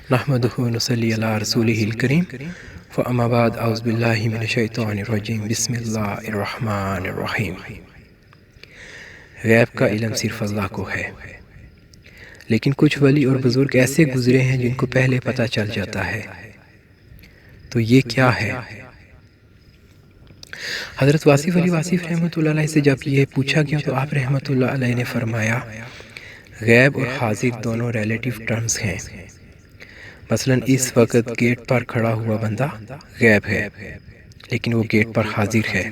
نحمدہ ونصلی علی رسولہ الکریم فاما بعد اعوذ باللہ من الشیطان الرجیم بسم اللہ الرحمن الرحیم۔ غیب کا علم صرف اللہ کو ہے، لیکن کچھ ولی اور بزرگ ایسے گزرے ہیں جن کو پہلے پتہ چل جاتا ہے۔ تو یہ کیا ہے؟ حضرت واصف علی واصف رحمۃ اللہ علیہ سے جب یہ پوچھا گیا تو آپ رحمۃ اللہ علیہ نے فرمایا، غیب اور حاضر دونوں ریلیٹیو ٹرمز ہیں۔ مثلا اس وقت گیٹ پر کھڑا ہوا بندہ غیب ہے، لیکن وہ گیٹ پر حاضر ہے۔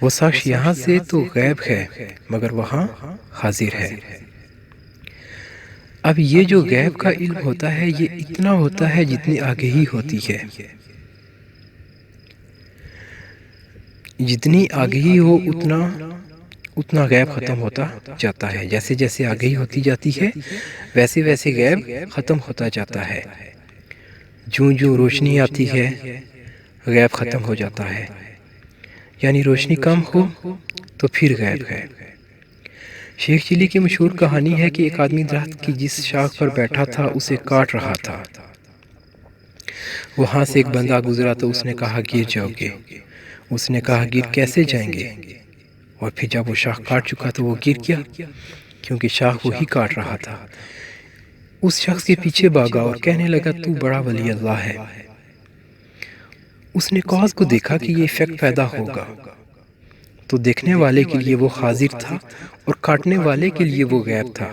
وہ شخص یہاں سے تو غیب ہے مگر وہاں حاضر ہے۔ اب یہ جو غیب کا علم ہوتا ہے یہ اتنا ہوتا ہے جتنی آگہی ہوتی ہے۔ جتنی آگہی ہو اتنا غیب ختم ہوتا جاتا ہے۔ جیسے جیسے آگہی ہوتی جاتی ہے ویسے ویسے غیب ختم ہوتا جاتا ہے۔ جوں جوں روشنی آتی ہے غیب ختم ہو جاتا ہے، یعنی روشنی کم ہو تو پھر غیب ہے۔ شیخ چلی کی مشہور کہانی ہے کہ ایک آدمی درخت کی جس شاخ پر بیٹھا تھا اسے کاٹ رہا تھا۔ وہاں سے ایک بندہ گزرا تو اس نے کہا گر جاؤ گے۔ اس نے کہا گر کیسے جائیں گے؟ اور پھر جب وہ شاخ کاٹ چکا تو وہ گر گیا، کیونکہ شاخ وہی کاٹ رہا تھا۔ اس شخص کے پیچھے بھاگا اور کہنے لگا تو بڑا ولی اللہ ہے۔ اس نے کاز کو دیکھا کہ یہ ایفیکٹ پیدا ہوگا، تو دیکھنے والے کے لیے وہ حاضر تھا اور کاٹنے والے کے لیے وہ غیب تھا۔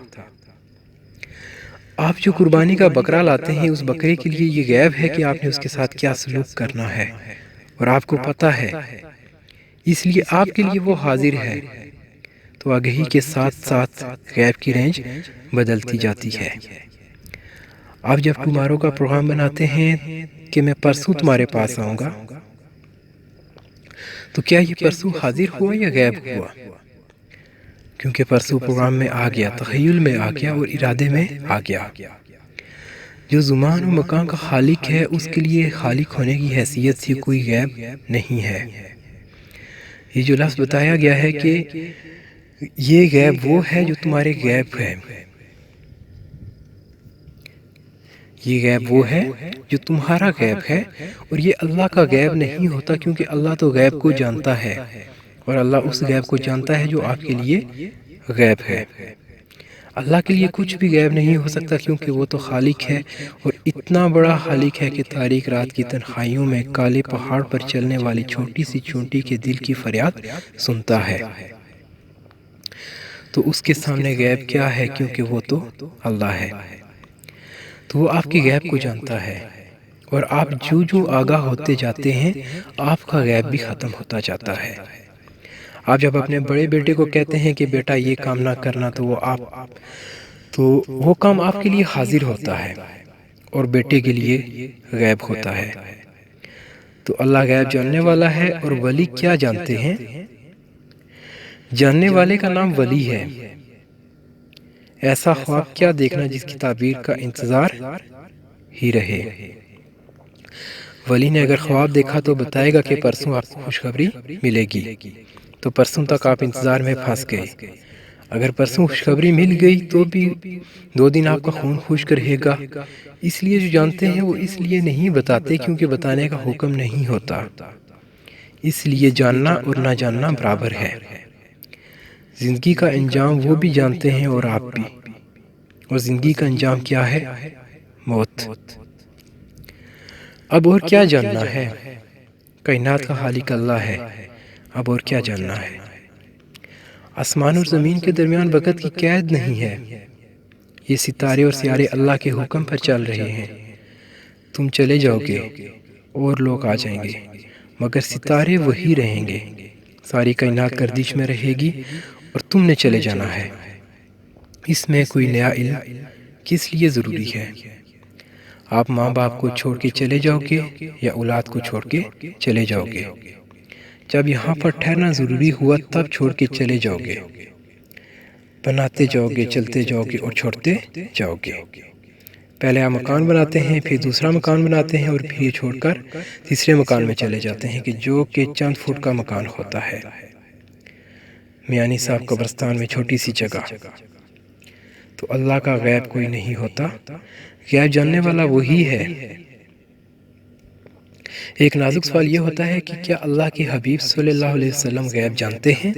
آپ جو قربانی کا بکرا لاتے ہیں اس بکرے کے لیے یہ غیب ہے کہ آپ نے اس کے ساتھ کیا سلوک کرنا ہے، اور آپ کو پتہ ہے، اس لیے آپ کے لیے وہ حاضر ہے۔ تو آگہی کے ساتھ ساتھ غیب کی رینج بدلتی جاتی ہے۔ آپ جب ٹمارو کا پروگرام بناتے ہیں کہ میں پرسوں تمہارے پاس آؤں گا، تو کیا یہ پرسوں حاضر ہوا یا غیب ہوا؟ کیونکہ پرسوں پروگرام میں آ گیا، تخیل میں آ گیا اور ارادے میں آ گیا۔ جو زمان و مکان کا خالق ہے اس کے لیے خالق ہونے کی حیثیت سے کوئی غیب نہیں ہے۔ یہ جو لفظ بتایا گیا ہے کہ یہ غیب وہ ہے جو تمہارے غیب ہے، یہ غیب وہ ہے جو تمہارا غیب ہے، اور یہ اللہ کا غیب نہیں ہوتا، کیونکہ اللہ تو غیب کو جانتا ہے، اور اللہ اس غیب کو جانتا ہے جو آپ کے لیے غیب ہے۔ اللہ کے لیے کچھ بھی غیب نہیں ہو سکتا، کیونکہ وہ تو خالق ہے، اور اتنا بڑا خالق ہے کہ تاریک رات کی تنہائیوں میں کالے پہاڑ پر چلنے والی چھوٹی سی چونٹی کے دل کی فریاد سنتا ہے۔ تو اس کے سامنے غیب کیا ہے، کیونکہ وہ تو اللہ ہے، تو وہ آپ کے غیب کو جانتا ہے، اور آپ جو آگاہ ہوتے جاتے ہیں آپ کا غیب بھی ختم ہوتا جاتا ہے۔ آپ جب اپنے بڑے بیٹے کو کہتے ہیں کہ بیٹا یہ کام نہ کرنا، تو وہ کام آپ کے لیے حاضر ہوتا ہے اور بیٹے کے لیے غیب ہوتا ہے۔ تو اللہ غیب جاننے والا ہے، اور ولی کیا جانتے ہیں؟ جاننے والے کا نام ولی ہے۔ ایسا خواب کیا دیکھنا جس کی تعبیر کا انتظار ہی رہے۔ ولی نے اگر خواب دیکھا تو بتائے گا کہ پرسوں آپ کو خوشخبری ملے گی، تو پرسوں تک آپ انتظار میں پھنس گئے۔ اگر پرسوں خوشخبری مل گئی تو بھی 2 دن آپ کا خون خشک رہے گا۔ اس لیے جو جانتے ہیں وہ اس لیے نہیں بتاتے کیونکہ بتانے کا حکم نہیں ہوتا، اس لیے جاننا اور نہ جاننا برابر ہے۔ زندگی کا انجام وہ بھی جانتے ہیں اور آپ بھی، اور زندگی کا انجام کیا ہے؟ موت۔ اب اور کیا جاننا ہے؟ کائنات کا خالق اللہ ہے، اب اور کیا جاننا ہے؟ آسمان اور زمین کے درمیان وقت کی قید نہیں ہے، یہ ستارے اور سیارے اللہ کے حکم پر چل رہے ہیں۔ تم چلے جاؤ گے اور لوگ آ جائیں گے، مگر ستارے وہی رہیں گے، ساری کائنات گردش میں رہے گی اور تم نے چلے جانا ہے۔ اس میں کوئی نیا علم کس لیے ضروری ہے؟ آپ ماں باپ کو چھوڑ کے چلے جاؤ گے یا اولاد کو چھوڑ کے چلے جاؤ گے؟ جب یہاں پر ٹھہرنا ضروری ہوا تب چھوڑ کے چلے جاؤ گے، بناتے جاؤ گے، چلتے جاؤ گے اور چھوڑتے جاؤ گے۔ پہلے آپ مکان بناتے ہیں، پھر دوسرا مکان بناتے ہیں، اور پھر یہ چھوڑ کر تیسرے مکان میں چلے جاتے ہیں، کہ جو کہ چند فٹ کا مکان ہوتا ہے۔ میانی صاحب قبرستان میں چھوٹی سی جگہ، تو اللہ کا غیب کوئی نہیں ہوتا، غیب جاننے والا وہی ہے۔ ایک نازک سوال یہ ہوتا ہے کہ کیا اللہ کے حبیب صلی اللہ علیہ وسلم غیب جانتے ہیں؟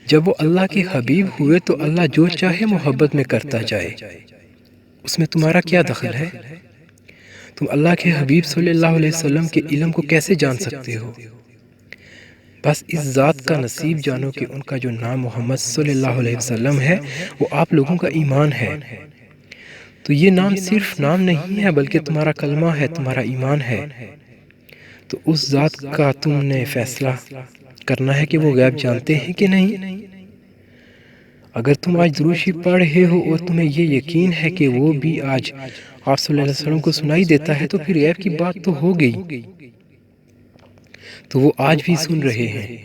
جب وہ اللہ کے حبیب ہوئے تو اللہ جو چاہے محبت میں کرتا جائے، اس میں تمہارا کیا دخل ہے؟ تم اللہ کے حبیب صلی اللہ علیہ وسلم کے علم کو کیسے جان سکتے ہو؟ بس اس ذات کا نصیب جانو کہ ان کا جو نام محمد صلی اللہ علیہ وسلم ہے وہ آپ لوگوں کا ایمان ہے۔ تو یہ نام صرف نام نہیں ہے بلکہ تمہارا کلمہ ہے، تمہارا ایمان ہے۔ تو اس ذات کا تم نے فیصلہ کرنا ہے کہ وہ غیب جانتے ہیں کہ نہیں۔ اگر تم آج درود شریف پڑھ رہے ہو اور تمہیں یہ یقین ہے کہ وہ بھی آج آپ صلی اللہ علیہ وسلم کو سنائی دیتا ہے تو پھر غیب کی بات تو ہو گئی، تو وہ آج بھی سن رہے ہیں۔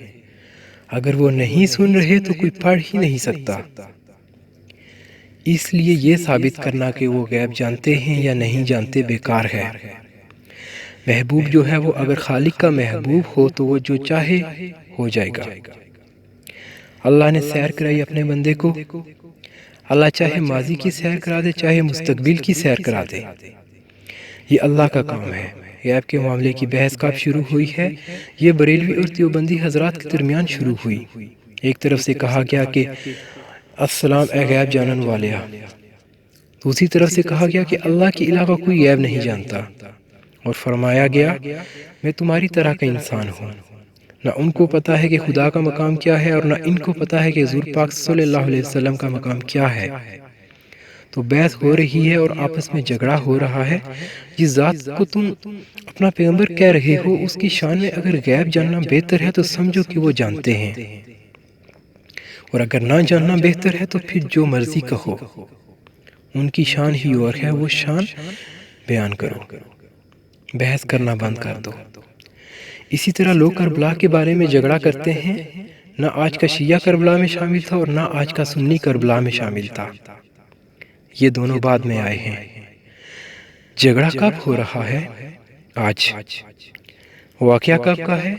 اگر وہ نہیں سن رہے تو کوئی پڑھ ہی نہیں سکتا۔ اس لیے یہ ثابت کرنا کہ وہ غیب جانتے ہیں یا نہیں جانتے بیکار ہے۔ محبوب جو ہے وہ اگر خالق کا محبوب ہو تو وہ جو چاہے ہو جائے گا۔ اللہ نے سیر کرائی اپنے بندے کو، اللہ چاہے ماضی کی سیر کرا دے چاہے مستقبل کی سیر کرا دے، یہ اللہ کا کام ہے۔ غیب کے معاملے کی بحث کب شروع ہوئی ہے؟ یہ بریلوی اور دیوبندی حضرات کے درمیان شروع ہوئی۔ ایک طرف سے کہا گیا کہ السلام اے غیب جانن والیا، دوسری طرف سے کہا گیا کہ اللہ کے علاوہ کوئی غیب نہیں جانتا، اور فرمایا گیا میں تمہاری طرح کا انسان ہوں۔ نہ ان کو پتہ ہے کہ خدا کا مقام کیا ہے اور نہ ان کو پتہ ہے کہ حضور پاک صلی اللہ علیہ وسلم کا مقام کیا ہے۔ تو بحث ہو رہی ہے اور آپس میں جھگڑا ہو رہا ہے۔ جس ذات کو تم اپنا پیغمبر کہہ رہے ہو اس کی شان میں اگر غیب جاننا بہتر ہے تو سمجھو کہ وہ جانتے ہیں، اور اگر نہ جاننا بہتر ہے تو پھر جو مرضی کہو، ان کی شان ہی اور ہے، وہ شان بیان کرو، بحث کرنا بند کر دو۔ اسی طرح لوگ کربلا کے بارے میں جھگڑا کرتے ہیں، نہ آج کا شیعہ کربلا میں شامل تھا اور نہ آج کا سنی کربلا میں شامل تھا، یہ دونوں بعد میں آئے ہیں۔ جھگڑا کب ہو رہا ہے؟ آج۔ واقعہ کب کا ہے؟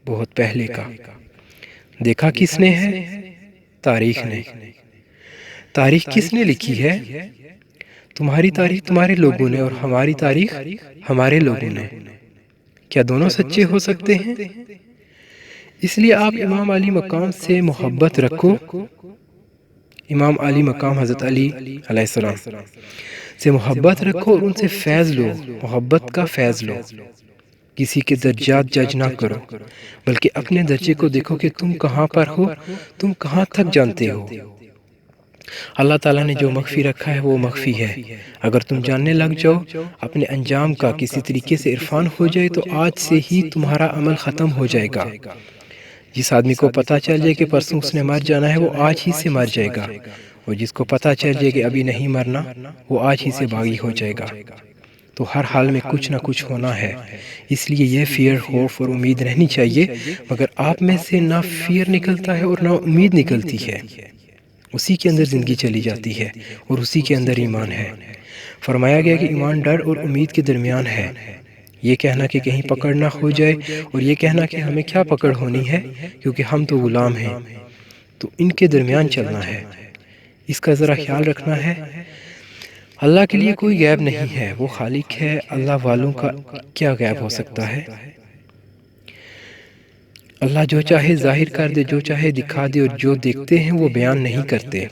بہت پہلے کا۔ دیکھا کس نے ہے؟ تاریخ نے۔ تاریخ کس نے لکھی ہے؟ تمہاری تاریخ تمہارے لوگوں نے اور ہماری تاریخ ہمارے لوگوں نے۔ کیا دونوں سچے ہو سکتے ہیں؟ اس لیے آپ امام علی مقام سے محبت رکھو، امام علی مقام حضرت علی علیہ السلام سے محبت رکھو اور ان سے فیض لو، محبت کا فیض لو۔ کسی کے درجات جج نہ کرو بلکہ اپنے درجے کو دیکھو کہ تم کہاں پر ہو، تم کہاں تک جانتے ہو۔ اللہ تعالیٰ نے جو مخفی رکھا ہے وہ مخفی ہے۔ اگر تم جاننے لگ جاؤ اپنے انجام کا، کسی طریقے سے عرفان ہو جائے تو آج سے ہی تمہارا عمل ختم ہو جائے گا۔ جس آدمی کو پتہ چل جائے کہ پرسوں اس نے مر جانا ہے وہ آج ہی سے مر جائے گا، اور جس کو پتہ چل جائے کہ ابھی نہیں مرنا وہ آج ہی سے باغی ہو جائے گا۔ تو ہر حال میں کچھ نہ کچھ ہونا ہے، اس لیے یہ فیئر، خوف اور امید رہنی چاہیے، مگر آپ میں سے نہ فیئر نکلتا ہے اور نہ امید نکلتی ہے، اسی کے اندر زندگی چلی جاتی ہے اور اسی کے اندر ایمان ہے۔ فرمایا گیا کہ ایمان ڈر اور امید کے درمیان ہے۔ یہ کہنا کہ کہیں پکڑ نہ ہو جائے اور یہ کہنا کہ ہمیں کیا پکڑ ہونی ہے کیونکہ ہم تو غلام ہیں، تو ان کے درمیان چلنا ہے۔ اس کا ذرا خیال رکھنا ہے۔ اللہ کے لیے کوئی غیب نہیں ہے، وہ خالق ہے۔ اللہ والوں کا کیا غیب ہو سکتا ہے؟ اللہ جو چاہے ظاہر کر دے، جو چاہے دکھا دے، اور جو دیکھتے ہیں وہ بیان نہیں کرتے۔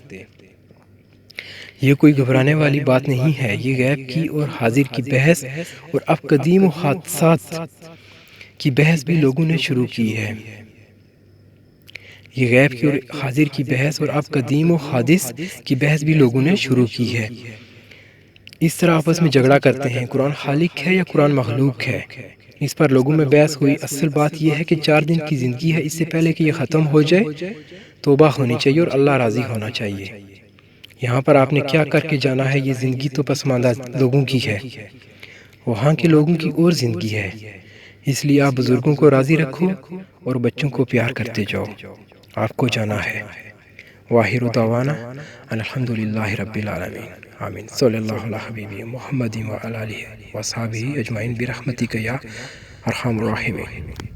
یہ کوئی گھبرانے والی بات نہیں ہے۔ یہ غیب کی اور حاضر کی بحث اور اب قدیم و حادثات کی بحث بھی لوگوں نے شروع کی ہے۔ یہ غیب کی اور حاضر کی بحث اور اب قدیم و حادث کی بحث بھی لوگوں نے شروع کی ہے۔ اس طرح آپس میں جھگڑا کرتے ہیں، قرآن خالق ہے یا قرآن مخلوق ہے، اس پر لوگوں میں بحث ہوئی۔ اصل بات یہ ہے کہ 4 دن کی زندگی ہے، اس سے پہلے کہ یہ ختم ہو جائے توبہ ہونی چاہیے اور اللہ راضی ہونا چاہیے۔ یہاں پر آپ نے کیا کر کے جانا ہے؟ یہ زندگی تو پسماندہ لوگوں کی ہے، وہاں کے لوگوں کی اور زندگی ہے۔ اس لیے آپ بزرگوں کو راضی رکھو اور بچوں کو پیار کرتے جاؤ، آپ کو جانا ہے۔ واخر دعوانا الحمدللہ رب العالمین، آمین۔ صلی اللہ علی حبیبی محمد وعلی آلہ وصحبہ اجمعین برحمتک یا ارحم الراحمین۔